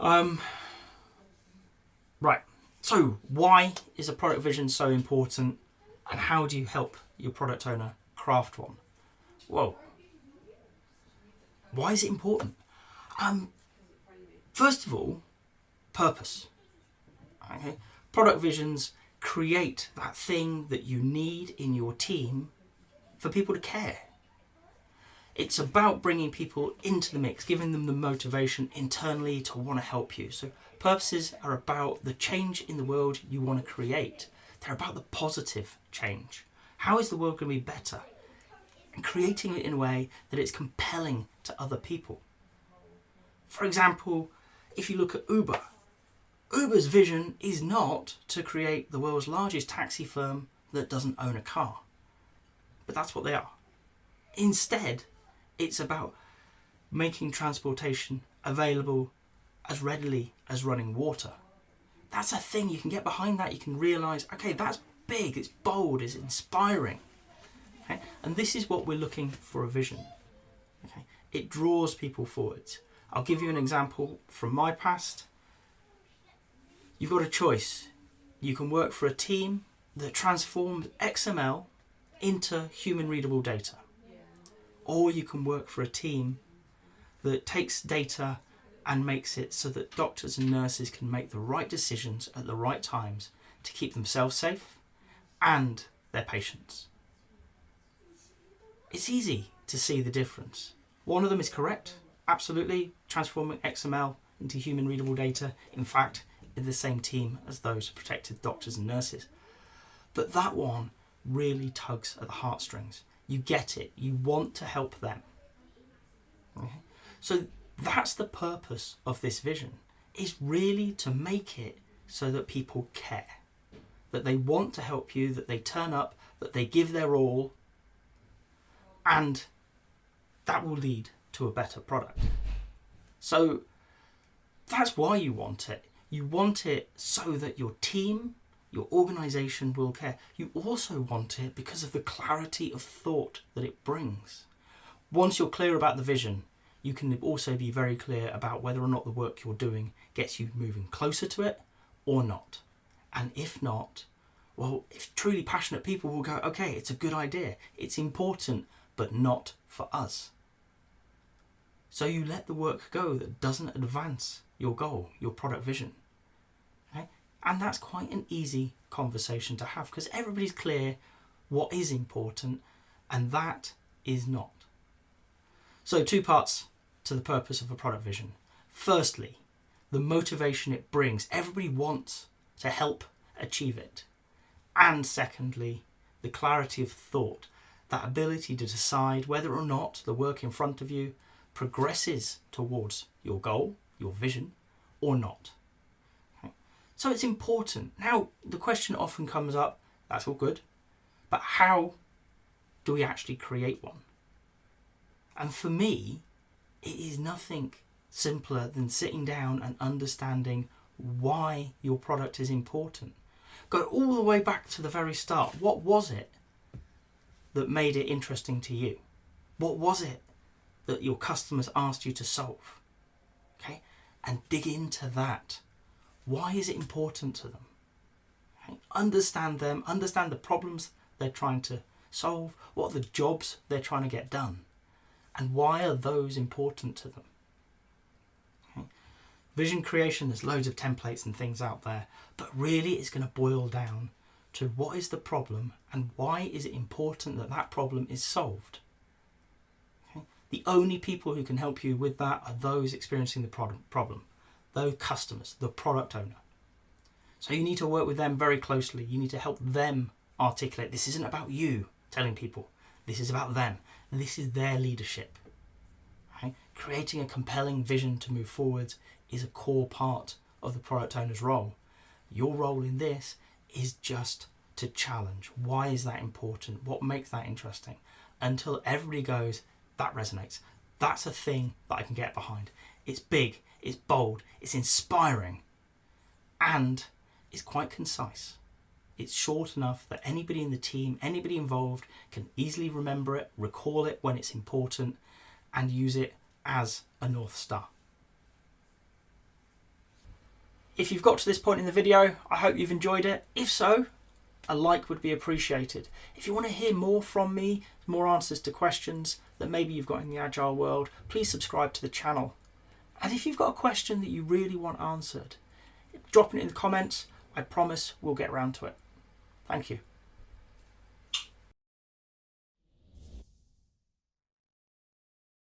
Right. So why is a product vision so important, and how do you help your product owner craft one? Whoa. Why is it important? First of all, purpose. Okay. Product visions create that thing that you need in your team for people to care. It's about bringing people into the mix, giving them the motivation internally to want to help you. So purposes are about the change in the world you want to create. They're about the positive change. How is the world going to be better? And creating it in a way that it's compelling to other people. For example, if you look at Uber, Uber's vision is not to create the world's largest taxi firm that doesn't own a car. But that's what they are. Instead, it's about making transportation available as readily as running water. That's a thing. You can get behind that. You can realise, okay, that's big, it's bold, it's inspiring. Okay? And this is what we're looking for a vision. Okay? It draws people forwards. I'll give you an example from my past. You've got a choice. You can work for a team that transformed XML into human readable data. Or you can work for a team that takes data and makes it so that doctors and nurses can make the right decisions at the right times to keep themselves safe and their patients. It's easy to see the difference. One of them is correct, absolutely, transforming XML into human readable data. In fact, in the same team as those protected doctors and nurses. But that one really tugs at the heartstrings. You get it. You want to help them. Okay? So that's the purpose of this vision, is really to make it so that people care. That they want to help you, that they turn up, that they give their all, and that will lead to a better product. So that's why you want it. You want it so that your team, your organisation will care. You also want it because of the clarity of thought that it brings. Once you're clear about the vision, you can also be very clear about whether or not the work you're doing gets you moving closer to it or not. And if not, well, if truly passionate people will go, okay, it's a good idea, it's important, but not for us. So you let the work go that doesn't advance your goal, your product vision. Okay? And that's quite an easy conversation to have because everybody's clear what is important and that is not. So 2 parts to the purpose of a product vision. Firstly, the motivation it brings. Everybody wants to help achieve it. And secondly, the clarity of thought, that ability to decide whether or not the work in front of you progresses towards your goal, your vision, or not. Okay. So it's important. Now, the question often comes up, that's all good, but how do we actually create one? And for me, it is nothing simpler than sitting down and understanding why your product is important. Go all the way back to the very start. What was it that made it interesting to you? What was it that your customers asked you to solve? Okay, and dig into that. Why is it important to them? Okay? Understand them, understand the problems they're trying to solve, what are the jobs they're trying to get done, and why are those important to them? Okay? Vision creation, there's loads of templates and things out there, but really it's going to boil down to what is the problem and why is it important that that problem is solved. Okay? The only people who can help you with that are those experiencing the problem, those customers, the product owner. So you need to work with them very closely. You need to help them articulate. This isn't about you telling people. This is about them. This is their leadership. Okay? Creating a compelling vision to move forward is a core part of the product owner's role. Your role in this is just to challenge. Why is that important? What makes that interesting? Until everybody goes, that resonates. That's a thing that I can get behind. It's big, it's bold, it's inspiring, and it's quite concise. It's short enough that anybody in the team, anybody involved can easily remember it, recall it when it's important, and use it as a North Star. If you've got to this point in the video, I hope you've enjoyed it. If so, a like would be appreciated. If you want to hear more from me, more answers to questions that maybe you've got in the Agile world, please subscribe to the channel. And if you've got a question that you really want answered, drop it in the comments. I promise we'll get around to it. Thank you.